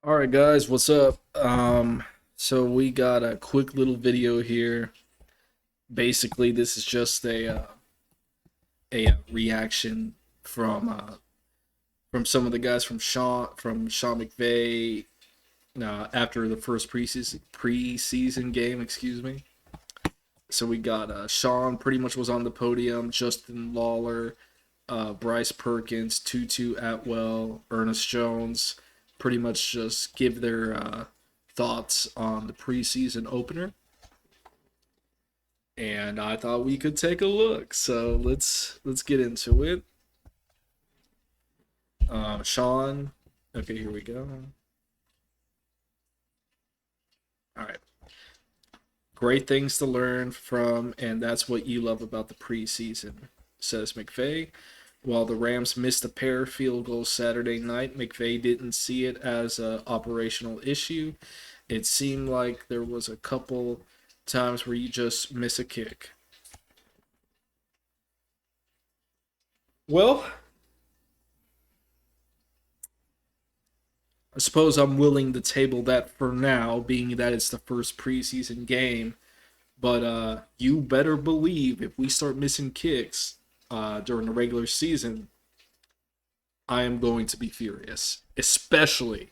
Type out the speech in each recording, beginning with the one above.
All right, guys, what's up? So we got a quick little video here. Basically, this is just a reaction from uh, from some of the guys from Sean McVay after the first preseason game. Excuse me. So we got Sean pretty much was on the podium. Justin Lawler, Bryce Perkins, Tutu Atwell, Ernest Jones, pretty much just give their thoughts on the preseason opener. And I thought we could take a look. So let's get into it. Sean, okay, here we go. All right, great things to learn from, and that's what you love about the preseason, says McVay. While the Rams missed a pair of field goals Saturday night, McVay didn't see it as an operational issue. It seemed like there was a couple times where you just miss a kick. Well, I suppose I'm willing to table that for now, being that it's the first preseason game. But you better believe if we start missing kicks during the regular season, I am going to be furious, especially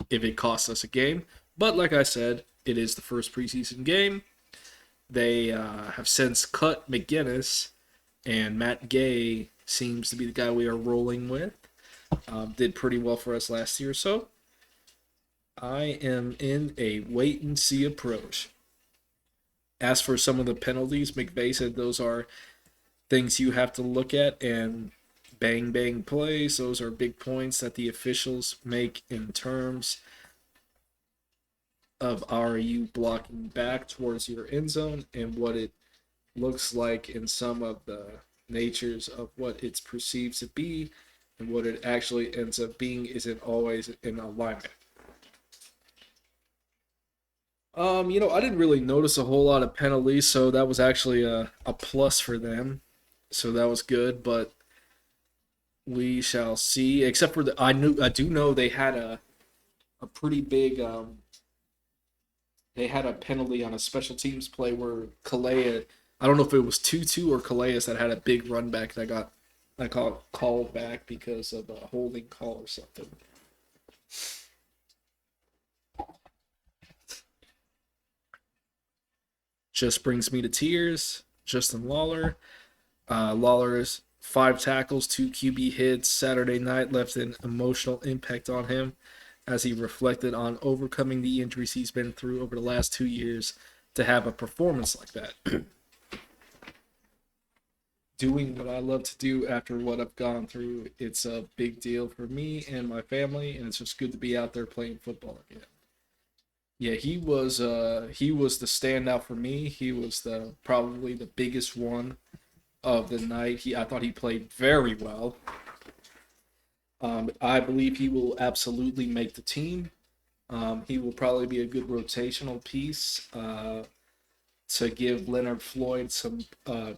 if it costs us a game. But like I said, it is the first preseason game. They have since cut McGinnis, and Matt Gay seems to be the guy we are rolling with. Did pretty well for us last year, so I am in a wait and see approach. As for some of the penalties, McVay said those are things you have to look at and bang bang plays. Those are big points that the officials make in terms of are you blocking back towards your end zone and what it looks like in some of the natures of what it's perceived to be and what it actually ends up being isn't always in alignment. I didn't really notice a whole lot of penalties, so that was actually a plus for them. So that was good, but we shall see. Except for I do know they had a pretty big they had a penalty on a special teams play where Calais, I don't know if it was Tutu or Calais that had a big run back that got called back because of a holding call or something. Just brings me to tears. Justin Lawler. Lawler's 5 tackles, 2 QB hits Saturday night left an emotional impact on him as he reflected on overcoming the injuries he's been through over the last 2 years to have a performance like that. Doing what I love to do after what I've gone through, it's a big deal for me and my family, and it's just good to be out there playing football again. Yeah, he was the standout for me. He was the probably the biggest one of the night. I thought he played very well. I believe he will absolutely make the team. He will probably be a good rotational piece to give Leonard Floyd some a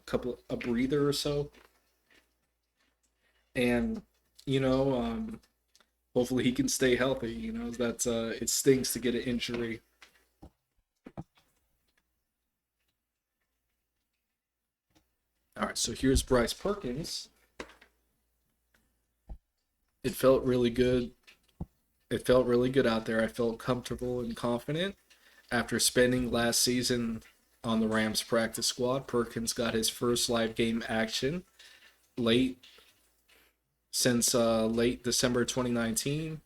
breather or so, and you know, hopefully he can stay healthy. That it stinks to get an injury. All right, so here's Bryce Perkins. It felt really good. It felt really good out there. I felt comfortable and confident. After spending last season on the Rams practice squad, Perkins got his first live game action late since late December 2019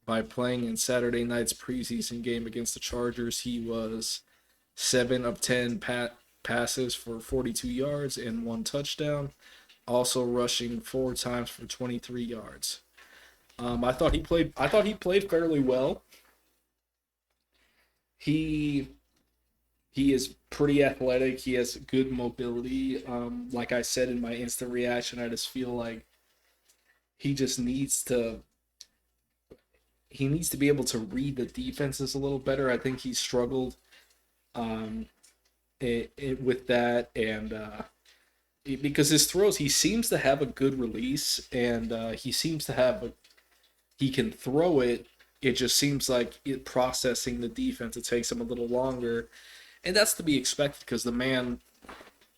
by playing in Saturday night's preseason game against the Chargers. He was 7 of 10 passes for 42 yards and 1 touchdown, also rushing 4 times for 23 yards. I thought he played fairly well. He he is pretty athletic. He has good mobility. Like I said in my instant reaction, I just feel like he just needs to be able to read the defenses a little better. I think he struggled um, with that, and because his throws, he seems to have a good release, and he seems to have he can throw it it just seems like processing the defense, it takes him a little longer, and that's to be expected because the man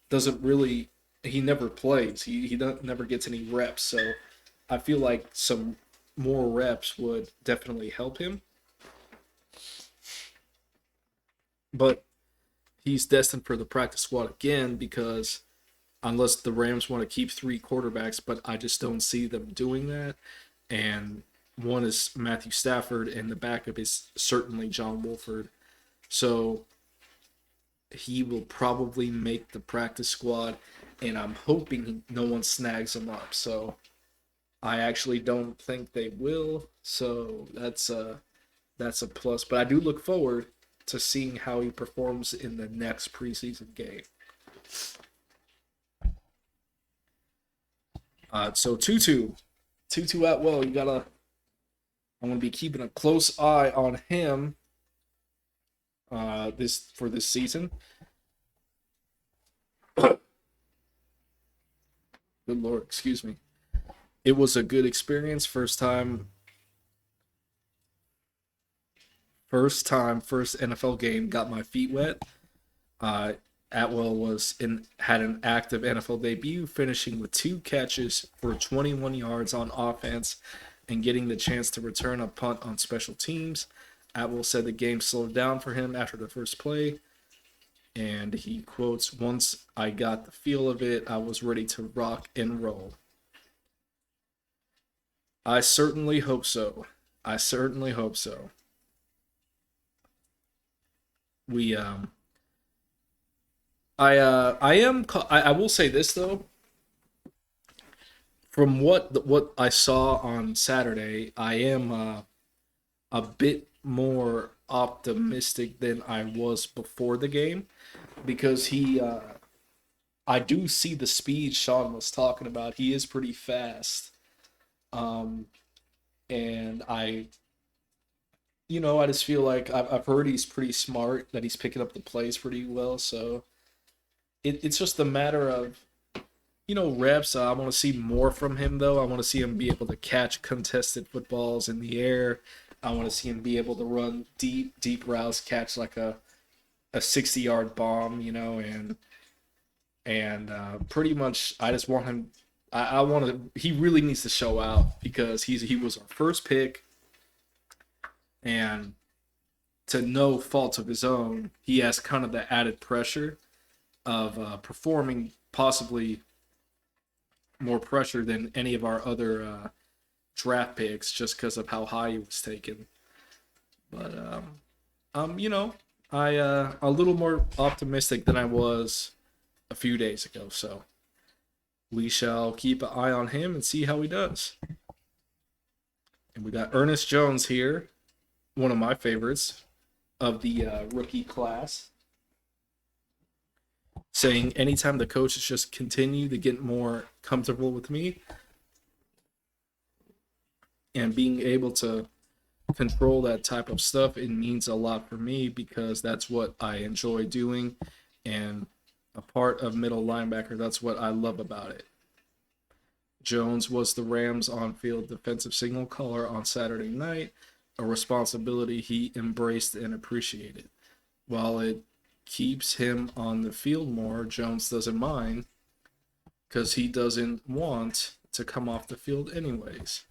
doesn't really, he never plays. He never gets any reps. So I feel like some more reps would definitely help him. But he's destined for the practice squad again because unless the Rams want to keep three quarterbacks, but I just don't see them doing that. And one is Matthew Stafford, and the backup is certainly John Wolford. So he will probably make the practice squad, and I'm hoping no one snags him up. So I actually don't think they will. So that's a plus. But I do look forward to seeing how he performs in the next preseason game. So Tutu Atwell, you gotta. I'm gonna be keeping a close eye on him. This season. Good Lord, excuse me. It was a good experience. First NFL game. Got my feet wet. Uh, Atwell had an active NFL debut, finishing with 2 catches for 21 yards on offense, and getting the chance to return a punt on special teams. Atwell said the game slowed down for him after the first play, and he quotes, "Once I got the feel of it, I was ready to rock and roll." I certainly hope so. I certainly hope so. We I will say this though. From what I saw on Saturday, I am a bit more optimistic than I was before the game because I do see the speed Sean was talking about. He is pretty fast. Um, and I just feel like I've heard he's pretty smart, that he's picking up the plays pretty well. So it's just a matter of, reps. I want to see more from him, though. I want to see him be able to catch contested footballs in the air. I want to see him be able to run deep routes, catch like a 60-yard bomb, and pretty much I just want him. I want to. He really needs to show out because he was our first pick, and to no fault of his own, he has kind of the added pressure of performing possibly more pressure than any of our other draft picks just because of how high he was taken. But I a little more optimistic than I was a few days ago. So we shall keep an eye on him and see how he does. And we got Ernest Jones here, one of my favorites of the rookie class, saying anytime the coaches just continue to get more comfortable with me and being able to control that type of stuff, it means a lot for me because that's what I enjoy doing, and a part of middle linebacker, that's what I love about it. Jones was the Rams' on-field defensive signal caller on Saturday night, a responsibility he embraced and appreciated. While it keeps him on the field more, Jones doesn't mind because he doesn't want to come off the field anyways.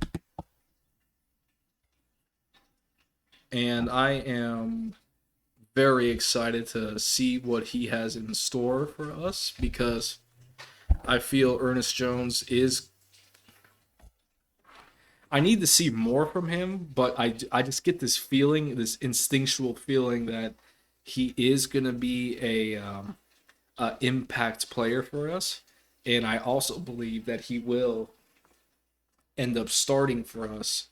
And I am very excited to see what he has in store for us because I feel Ernest Jones is. I need to see more from him, but I just get this feeling, this instinctual feeling that he is going to be a impact player for us. And I also believe that he will end up starting for us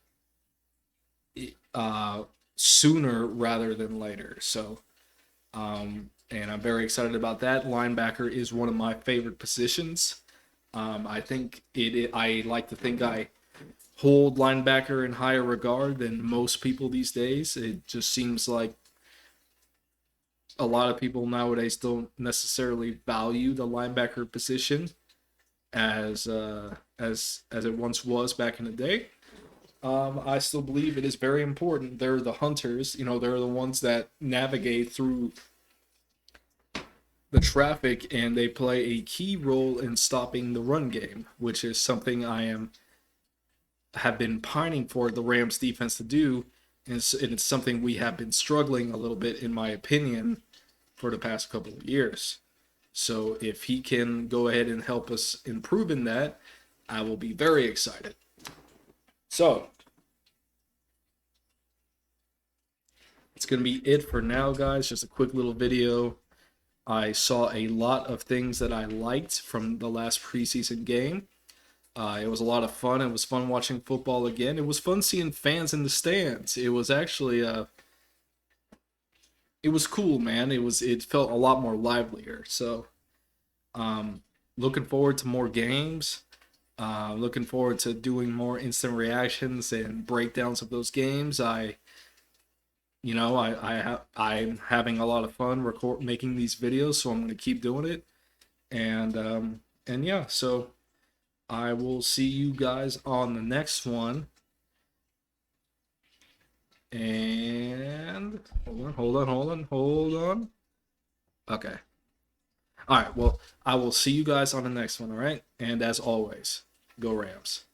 sooner rather than later. So, and I'm very excited about that. Linebacker is one of my favorite positions. I think I like to think I hold linebacker in higher regard than most people these days. It just seems like a lot of people nowadays don't necessarily value the linebacker position as it once was back in the day. I still believe it is very important. They're the hunters, you know, they're the ones that navigate through the traffic, and they play a key role in stopping the run game, which is something I have been pining for the Rams defense to do, and it's something we have been struggling a little bit, in my opinion, for the past couple of years. So if he can go ahead and help us improve in that, I will be very excited. So it's going to be it for now, guys. Just a quick little video. I saw a lot of things that I liked from the last preseason game. It was a lot of fun. It was fun watching football again. It was fun seeing fans in the stands. It was actually it was cool, man. It felt a lot more livelier. So looking forward to more games. Looking forward to doing more instant reactions and breakdowns of those games. I'm having a lot of fun making these videos, so I'm going to keep doing it. And yeah, so I will see you guys on the next one. And hold on. Okay. All right. Well, I will see you guys on the next one. All right. And as always, go Rams.